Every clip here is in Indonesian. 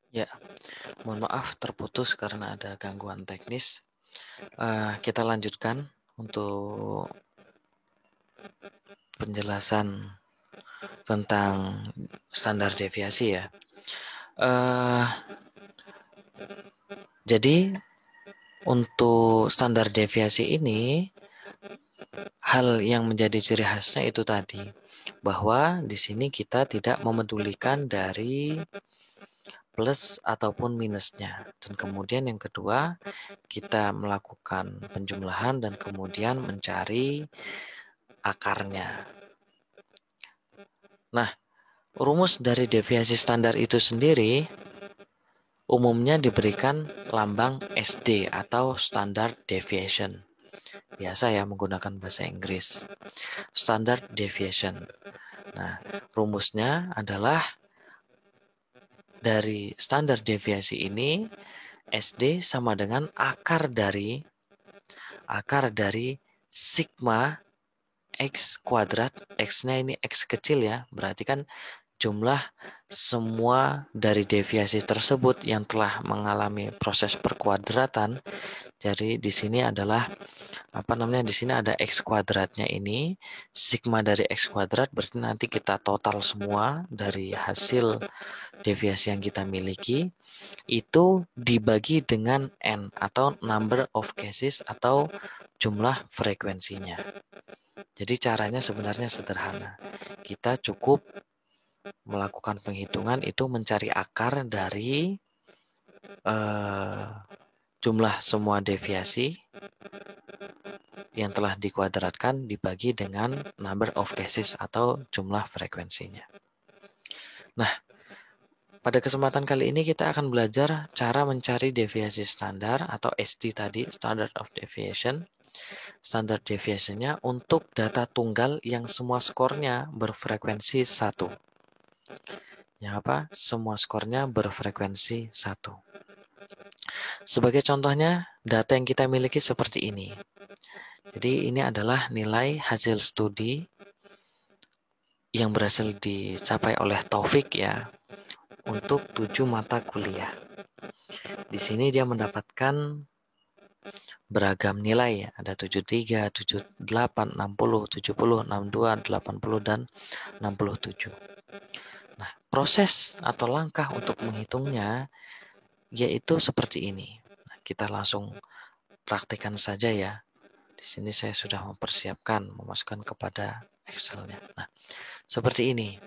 Ya, mohon maaf terputus karena ada gangguan teknis. Kita lanjutkan untuk penjelasan tentang standar deviasi ya. Eh, jadi untuk standar deviasi ini, hal yang menjadi ciri khasnya itu tadi, bahwa di sini kita tidak memedulikan dari plus ataupun minusnya. Dan kemudian yang kedua, kita melakukan penjumlahan dan kemudian mencari akarnya. Nah, rumus dari deviasi standar itu sendiri umumnya diberikan lambang SD atau Standard Deviation. Biasa ya menggunakan bahasa Inggris. Standard Deviation. Nah, rumusnya adalah dari standar deviasi ini SD sama dengan akar dari sigma X kuadrat. X-nya ini X kecil ya, berarti kan jumlah semua dari deviasi tersebut yang telah mengalami proses perkuadratan. Jadi di sini adalah di sini ada X kuadratnya ini, sigma dari X kuadrat, berarti nanti kita total semua dari hasil deviasi yang kita miliki itu dibagi dengan N atau number of cases atau jumlah frekuensinya. Jadi caranya sebenarnya sederhana. Kita cukup melakukan penghitungan itu mencari akar dari jumlah semua deviasi yang telah dikuadratkan dibagi dengan number of cases atau jumlah frekuensinya. Nah, pada kesempatan kali ini kita akan belajar cara mencari deviasi standar atau SD tadi, Standard of Deviation. Standard deviation-nya untuk data tunggal yang semua skornya berfrekuensi 1. Yang apa? Semua skornya berfrekuensi 1. Sebagai contohnya, data yang kita miliki seperti ini. Jadi ini adalah nilai hasil studi yang berhasil dicapai oleh Taufik ya untuk 7 mata kuliah. Di sini dia mendapatkan beragam nilai ya, ada 73, 78, 60, 70, 62, 80 dan 67. Nah, proses atau langkah untuk menghitungnya yaitu seperti ini. Nah, kita langsung praktikkan saja ya. Di sini saya sudah mempersiapkan memasukkan kepada Excel-nya. Nah, seperti ini.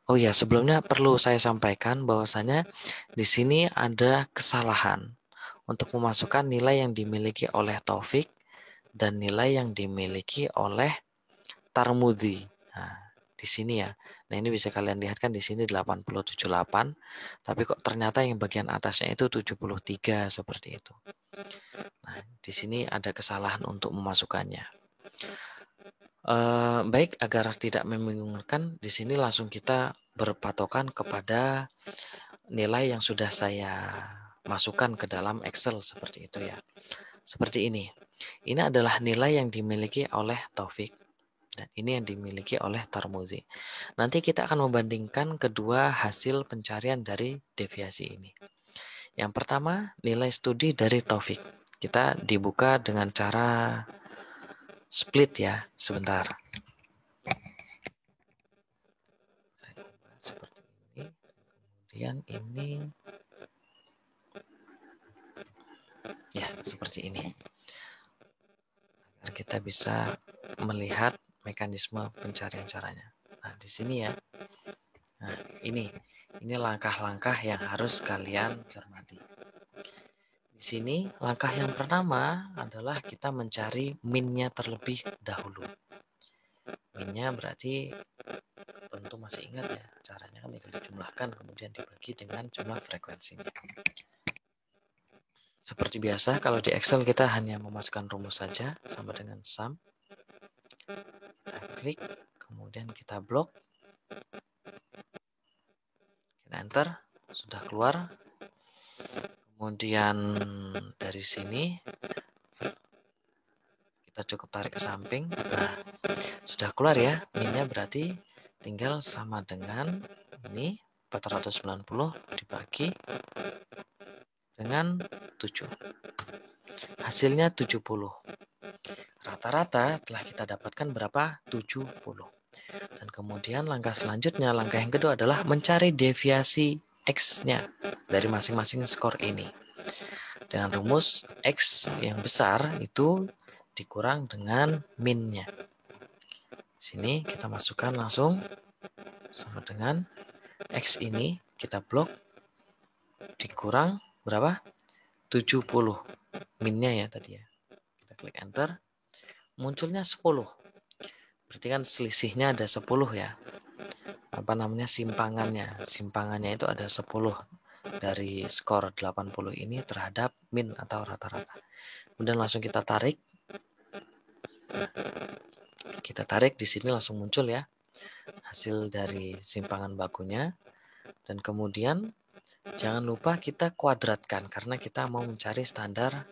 Oh ya, sebelumnya perlu saya sampaikan bahwasanya di sini ada kesalahan untuk memasukkan nilai yang dimiliki oleh Taufik dan nilai yang dimiliki oleh Tarmudi. Nah, di sini ya. Nah, ini bisa kalian lihat kan di sini 878, tapi kok ternyata yang bagian atasnya itu 73 seperti itu. Nah, di sini ada kesalahan untuk memasukkannya. Baik, agar tidak membingungkan, di sini langsung kita berpatokan kepada nilai yang sudah saya masukkan ke dalam Excel seperti itu ya. Seperti ini. Ini adalah nilai yang dimiliki oleh Taufik dan ini yang dimiliki oleh Tarmuzi. Nanti kita akan membandingkan kedua hasil pencarian dari deviasi ini. Yang pertama, nilai studi dari Taufik. Kita dibuka dengan cara split ya, sebentar. Saya coba seperti ini. Kemudian ini ya, seperti ini. Agar kita bisa melihat mekanisme pencarian caranya. Nah, di sini ya. Nah, ini langkah-langkah yang harus kalian cermati. Di sini langkah yang pertama adalah kita mencari min-nya terlebih dahulu. Min-nya berarti tentu masih ingat ya, caranya kan tinggal dijumlahkan kemudian dibagi dengan jumlah frekuensinya. Seperti biasa kalau di Excel kita hanya memasukkan rumus saja sama dengan sum. Kita klik, kemudian kita blok. Kita enter, sudah keluar. Kemudian dari sini kita cukup tarik ke samping. Nah, sudah keluar ya. Min-nya berarti tinggal sama dengan ini 490 dibagi dengan 7. Hasilnya 70. Rata-rata telah kita dapatkan berapa? 70. Dan kemudian langkah selanjutnya, langkah yang kedua adalah mencari deviasi X-nya dari masing-masing skor ini. Dengan rumus X yang besar itu dikurang dengan min-nya. Sini kita masukkan langsung sama dengan X ini kita blok dikurang berapa? 70. Min-nya ya tadi ya. Kita klik enter. Munculnya 10. Berarti kan selisihnya ada 10 ya. Apa namanya simpangannya? Simpangannya itu ada 10 dari skor 80 ini terhadap min atau rata-rata. Kemudian langsung kita tarik. Kita tarik di sini langsung muncul ya hasil dari simpangan bakunya. Dan kemudian jangan lupa kita kuadratkan karena kita mau mencari standar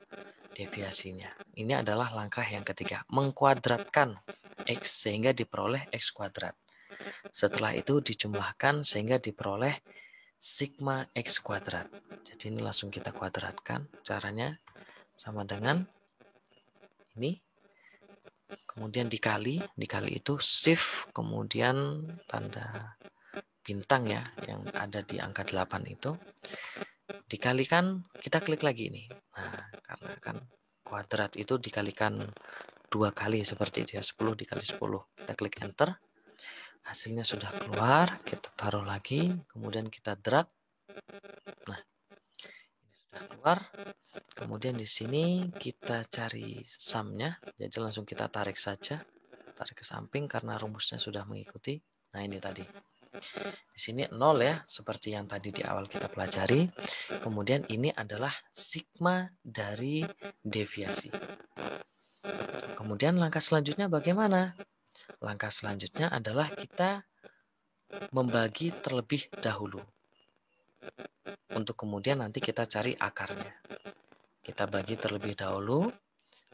deviasinya. Ini adalah langkah yang ketiga, mengkuadratkan X sehingga diperoleh X kuadrat. Setelah itu dijumlahkan sehingga diperoleh sigma X kuadrat. Jadi ini langsung kita kuadratkan. Caranya sama dengan ini. Kemudian dikali itu shift, kemudian tanda bintang ya, yang ada di angka 8 itu. Dikalikan, kita klik lagi ini. Nah, karena kan kuadrat itu dikalikan 2 kali seperti itu ya, 10 dikali 10. Kita klik enter. Hasilnya sudah keluar, kita taruh lagi, kemudian kita drag. Nah, ini sudah keluar. Kemudian di sini kita cari sumnya, jadi langsung kita tarik saja. Tarik ke samping karena rumusnya sudah mengikuti. Nah, ini tadi. Di sini 0 ya, seperti yang tadi di awal kita pelajari. Kemudian ini adalah sigma dari deviasi. Kemudian langkah selanjutnya bagaimana? Langkah selanjutnya adalah kita membagi terlebih dahulu. Untuk kemudian nanti kita cari akarnya. Kita bagi terlebih dahulu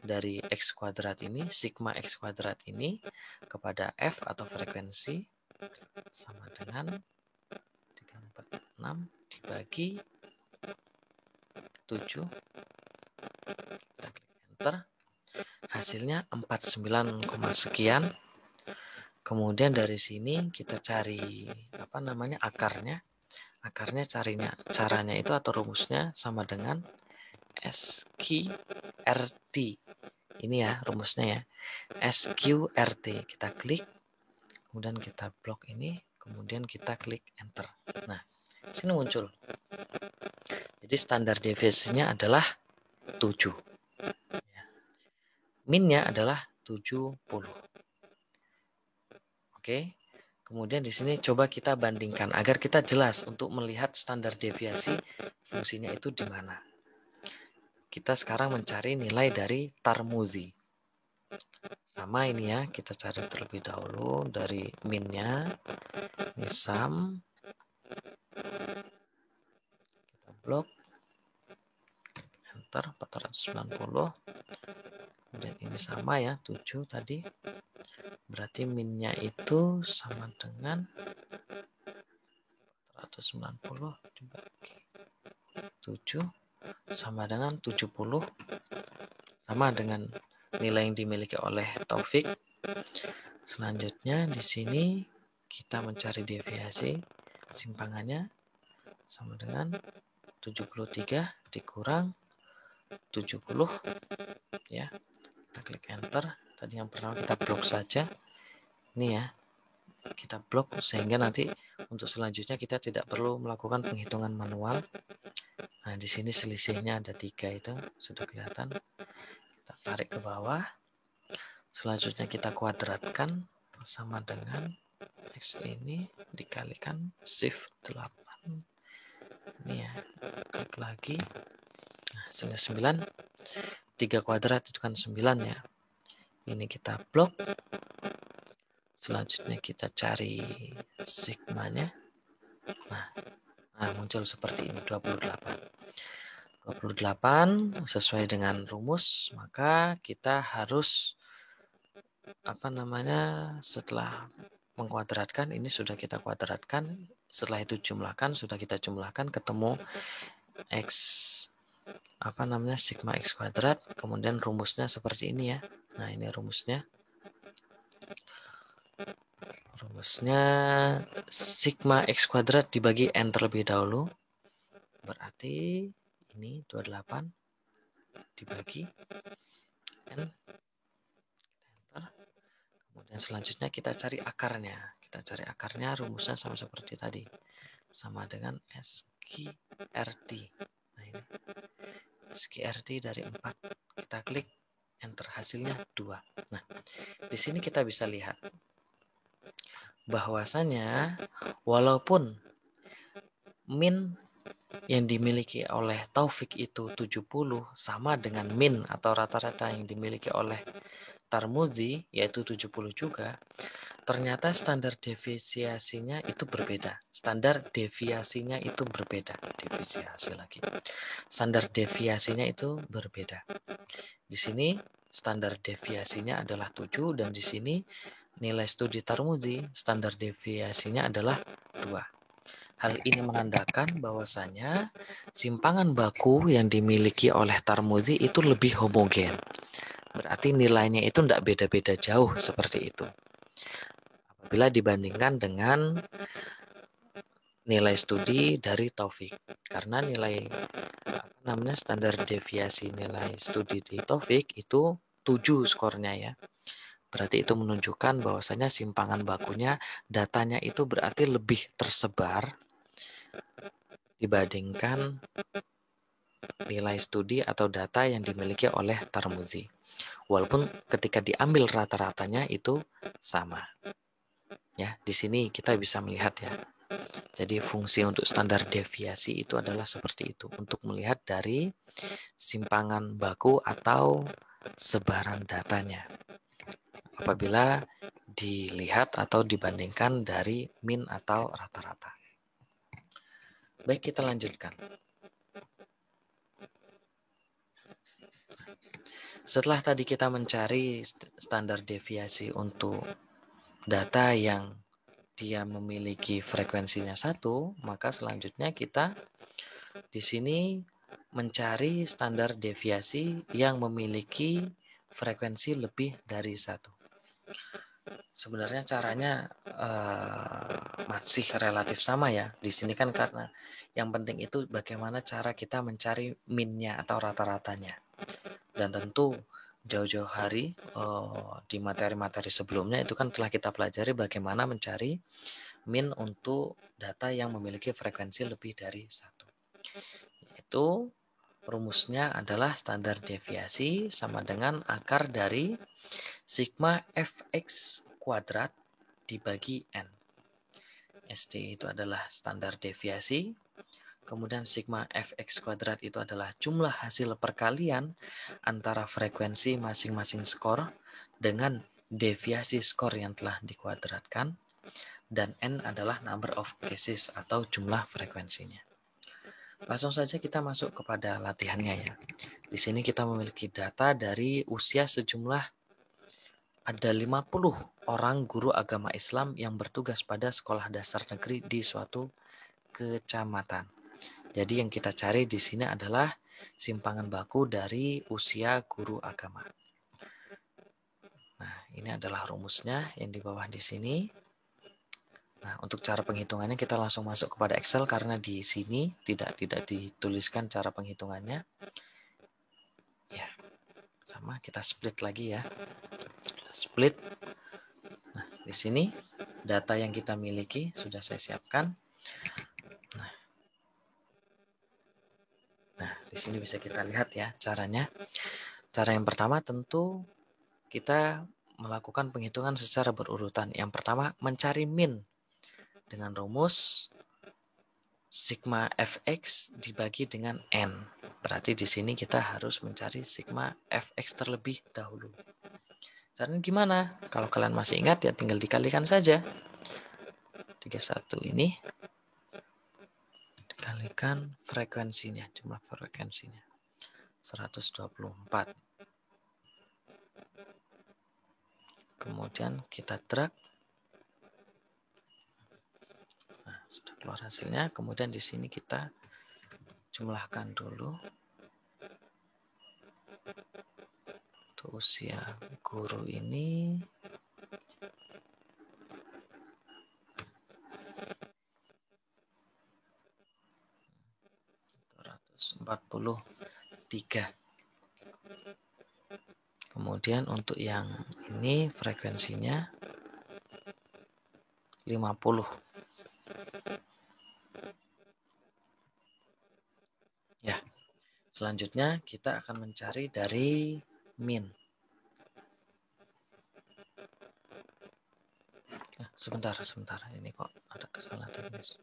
dari X kuadrat ini, sigma X kuadrat ini kepada F atau frekuensi sama dengan 346 dibagi 7. Kita klik enter. Hasilnya 49, sekian. Kemudian dari sini kita cari apa namanya akarnya. Akarnya caranya itu atau rumusnya sama dengan SQRT. Ini ya rumusnya ya. SQRT. Kita klik. Kemudian kita blok ini. Kemudian kita klik enter. Nah, sini muncul. Jadi standar deviasinya adalah 7. Minnya adalah 70. Oke. Kemudian di sini coba kita bandingkan agar kita jelas untuk melihat standar deviasi fungsinya itu di mana. Kita sekarang mencari nilai dari Tarmuzi. Sama ini ya, kita cari terlebih dahulu dari minnya. Ini sum. Kita blok. Enter 490. Kemudian ini sama ya, 7 tadi. Berarti minnya itu sama dengan 490 dibagi 7 sama dengan 70. Sama dengan nilai yang dimiliki oleh Taufik. Selanjutnya di sini kita mencari deviasi simpangannya sama dengan 73 dikurang 70 ya. Kita klik enter. Tadi yang pertama kita blok saja. Ini ya. Kita blok sehingga nanti untuk selanjutnya kita tidak perlu melakukan penghitungan manual. Nah, di sini selisihnya ada 3 itu sudah kelihatan. Kita tarik ke bawah. Selanjutnya kita kuadratkan sama dengan X ini dikalikan shift 8. Ini ya, klik lagi. Nah, hasilnya 9. 3 kuadrat itu kan 9 ya. Ini kita blok. Selanjutnya kita cari sigmanya. Nah, muncul seperti ini 28. 28 sesuai dengan rumus, maka kita harus setelah mengkuadratkan, ini sudah kita kuadratkan. Setelah itu jumlahkan, sudah kita jumlahkan, ketemu X, sigma X kuadrat. Kemudian rumusnya seperti ini ya. Nah, ini rumusnya. Rumusnya sigma X kuadrat dibagi N terlebih dahulu. Berarti ini 28 dibagi N. Enter. Kemudian selanjutnya kita cari akarnya. Kita cari akarnya, rumusnya sama seperti tadi. Sama dengan SQRT. Nah, ini SQRT dari 4. Kita klik enter, hasilnya 2. Nah, di sini kita bisa lihat bahwasanya walaupun min yang dimiliki oleh Taufik itu 70 sama dengan min atau rata-rata yang dimiliki oleh Tarmuzi yaitu 70 juga, ternyata standar deviasinya itu berbeda. Standar deviasinya itu berbeda. Deviasi lagi. Standar deviasinya itu berbeda. Di sini standar deviasinya adalah 7 dan di sini nilai studi Tarmuzi standar deviasinya adalah 2. Hal ini menandakan bahwasanya simpangan baku yang dimiliki oleh Tarmuzi itu lebih homogen. Berarti nilainya itu tidak beda-beda jauh seperti itu. Apabila dibandingkan dengan nilai studi dari Taufik. Karena nilai standar deviasi nilai studi di Taufik itu 7 skornya ya. Berarti itu menunjukkan bahwasanya simpangan bakunya datanya itu berarti lebih tersebar dibandingkan nilai studi atau data yang dimiliki oleh Tarmuzi. Walaupun ketika diambil rata-ratanya itu sama. Ya, di sini kita bisa melihat ya. Jadi fungsi untuk standar deviasi itu adalah seperti itu, untuk melihat dari simpangan baku atau sebaran datanya. Apabila dilihat atau dibandingkan dari min atau rata-rata. Baik, kita lanjutkan. Setelah tadi kita mencari standar deviasi untuk data yang dia memiliki frekuensinya 1, maka selanjutnya kita di sini mencari standar deviasi yang memiliki frekuensi lebih dari 1. Sebenarnya caranya masih relatif sama ya. Di sini kan karena yang penting itu bagaimana cara kita mencari minnya atau rata-ratanya. Dan tentu jauh-jauh hari di materi-materi sebelumnya itu kan telah kita pelajari bagaimana mencari min untuk data yang memiliki frekuensi lebih dari 1. Yaitu rumusnya adalah standar deviasi sama dengan akar dari sigma fx kuadrat dibagi n. SD itu adalah standar deviasi. Kemudian sigma fx kuadrat itu adalah jumlah hasil perkalian antara frekuensi masing-masing skor dengan deviasi skor yang telah dikuadratkan. Dan n adalah number of cases atau jumlah frekuensinya. Langsung saja kita masuk kepada latihannya ya. Di sini kita memiliki data dari usia sejumlah ada 50 orang guru agama Islam yang bertugas pada sekolah dasar negeri di suatu kecamatan. Jadi yang kita cari di sini adalah simpangan baku dari usia guru agama. Nah, ini adalah rumusnya yang di bawah di sini. Nah, untuk cara penghitungannya kita langsung masuk kepada Excel karena di sini tidak dituliskan cara penghitungannya. Ya, sama kita split lagi ya. Split. Nah, di sini data yang kita miliki sudah saya siapkan. Nah, di sini bisa kita lihat ya caranya. Cara yang pertama tentu kita melakukan penghitungan secara berurutan. Yang pertama mencari min dengan rumus sigma fx dibagi dengan n. Berarti di sini kita harus mencari sigma fx terlebih dahulu. Caranya gimana? Kalau kalian masih ingat ya tinggal dikalikan saja. 31 ini dikalikan frekuensinya, jumlah frekuensinya 124. Kemudian kita drag keluar hasilnya. Kemudian di sini kita jumlahkan dulu. Untuk usia guru ini 243. Kemudian untuk yang ini frekuensinya 50. Ya. Selanjutnya kita akan mencari dari min. Sebentar. Ini kok ada kesalahan teknis.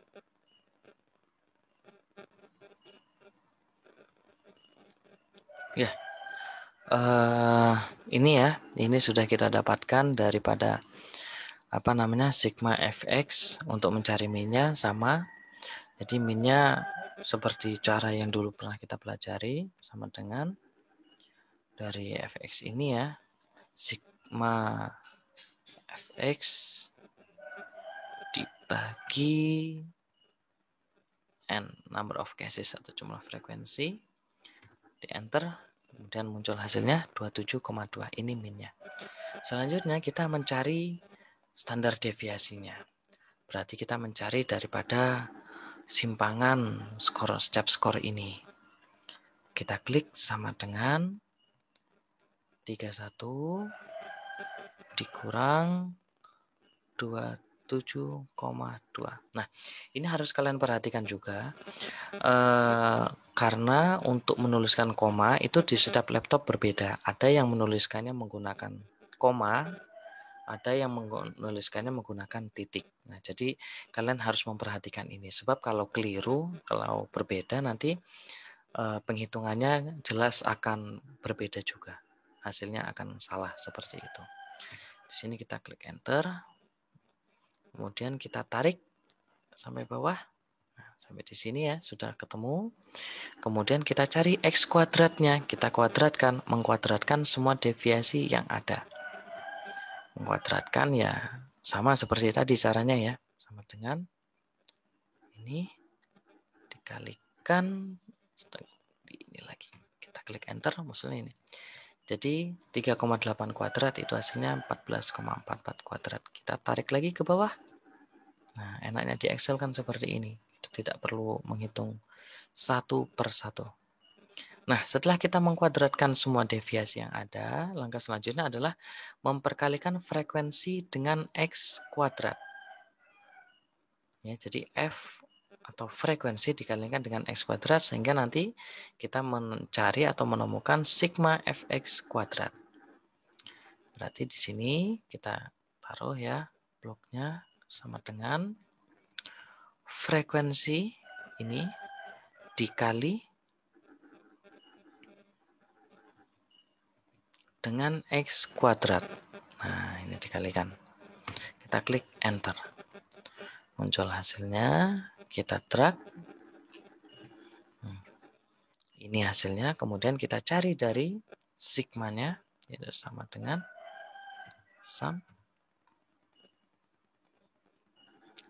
Ya. Ini sudah kita dapatkan daripada sigma fx untuk mencari minnya sama. Jadi minnya seperti cara yang dulu pernah kita pelajari, sama dengan dari fx ini ya, sigma fx dibagi n, number of cases atau jumlah frekuensi, di enter, kemudian muncul hasilnya 27,2. Ini minnya. Selanjutnya kita mencari standar deviasinya. Berarti kita mencari daripada simpangan step score ini. Kita klik sama dengan 31 dikurang 27,2. Nah, ini harus kalian perhatikan juga. Karena untuk menuliskan koma itu di setiap laptop berbeda. Ada yang menuliskannya menggunakan koma, ada yang menuliskannya menggunakan titik. Nah, jadi kalian harus memperhatikan ini. Sebab kalau keliru, kalau berbeda nanti penghitungannya jelas akan berbeda juga. Hasilnya akan salah seperti itu. Di sini kita klik enter. Kemudian kita tarik sampai bawah. Nah, sampai di sini ya, sudah ketemu. Kemudian kita cari X kuadratnya. Kita kuadratkan, mengkuadratkan semua deviasi yang ada. Mengkuadratkan ya sama seperti tadi caranya ya. Sama dengan ini dikalikan ini lagi. Kita klik enter, maksudnya ini. Jadi 3,8 kuadrat itu hasilnya 14,44 kuadrat. Kita tarik lagi ke bawah. Nah, enaknya di Excel kan seperti ini. Kita tidak perlu menghitung satu per satu. Nah, setelah kita mengkuadratkan semua deviasi yang ada, langkah selanjutnya adalah memperkalikan frekuensi dengan X kuadrat. Ya, jadi F atau frekuensi dikalikan dengan X kuadrat sehingga nanti kita mencari atau menemukan sigma Fx kuadrat. Berarti di sini kita taruh ya bloknya sama dengan frekuensi ini dikali dengan X kuadrat. Nah, ini dikalikan. Kita klik enter. Muncul hasilnya, kita drag. Ini hasilnya, kemudian kita cari dari sigmanya, yaitu sama dengan sum.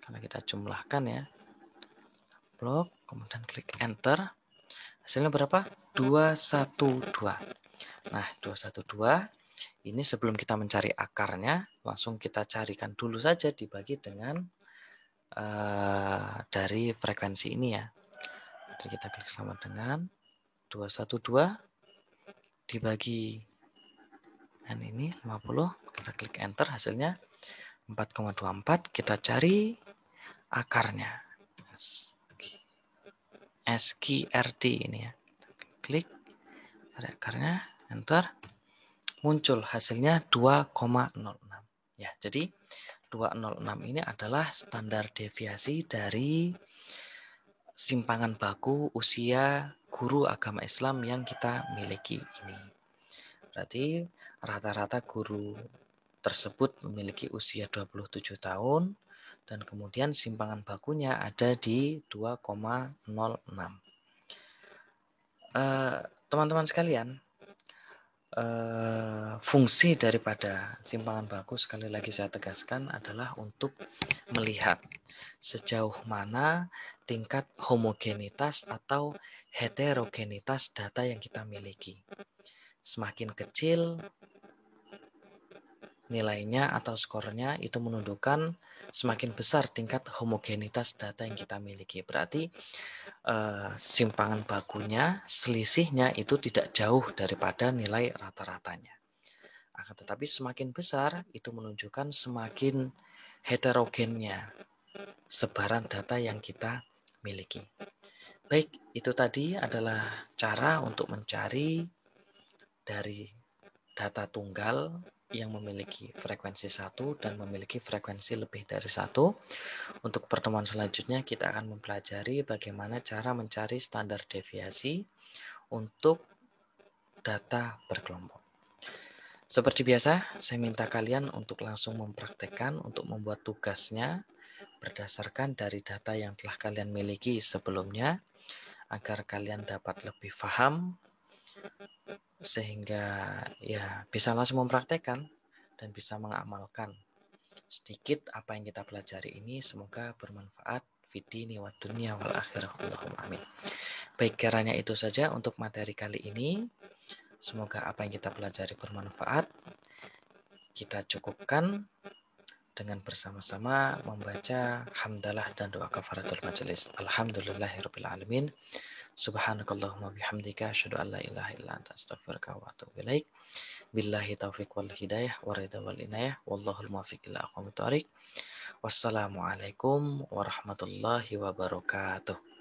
Kalau kita jumlahkan ya, blok, kemudian klik enter. Hasilnya berapa? 212. Nah, 212 ini sebelum kita mencari akarnya, langsung kita carikan dulu saja dibagi dengan dari frekuensi ini ya. Jadi kita klik sama dengan 212 dibagi n ini 50, kita klik enter, hasilnya 4,24. Kita cari akarnya. SQRT ini ya. Klik cari akarnya, enter. Muncul hasilnya 2,06. Ya, jadi 206 ini adalah standar deviasi dari simpangan baku usia guru agama Islam yang kita miliki ini. Berarti rata-rata guru tersebut memiliki usia 27 tahun dan kemudian simpangan bakunya ada di 2,06. Teman-teman sekalian, fungsi daripada simpangan baku, sekali lagi saya tegaskan, adalah untuk melihat sejauh mana tingkat homogenitas atau heterogenitas data yang kita miliki. Semakin kecil nilainya atau skornya, itu menunjukkan semakin besar tingkat homogenitas data yang kita miliki. Berarti simpangan bakunya, selisihnya itu tidak jauh daripada nilai rata-ratanya. Akan tetapi semakin besar, itu menunjukkan semakin heterogennya sebaran data yang kita miliki. Baik, itu tadi adalah cara untuk mencari dari data tunggal yang memiliki frekuensi 1 dan memiliki frekuensi lebih dari 1. Untuk pertemuan selanjutnya kita akan mempelajari bagaimana cara mencari standar deviasi untuk data berkelompok. Seperti biasa, saya minta kalian untuk langsung mempraktekkan untuk membuat tugasnya berdasarkan dari data yang telah kalian miliki sebelumnya, agar kalian dapat lebih paham sehingga ya bisa langsung mempraktekkan dan bisa mengamalkan sedikit apa yang kita pelajari ini. Semoga bermanfaat fid-dini wad dunya wal akhirah. Allahumma amin. Baik, kiranya itu saja untuk materi kali ini. Semoga apa yang kita pelajari bermanfaat. Kita cukupkan dengan bersama-sama membaca hamdalah dan doa kafaratul majelis. Alhamdulillahirabbil alamin. Subhanakallahumma bihamdika asyhadu an la ilaha illa anta astaghfiruka wa atubu ilaik. Billahi taufiq wal hidayah wa ridha wal inayah wallahul muwaffiq ila aqwamit thoriq. Wassalamualaikum warahmatullahi wabarakatuh.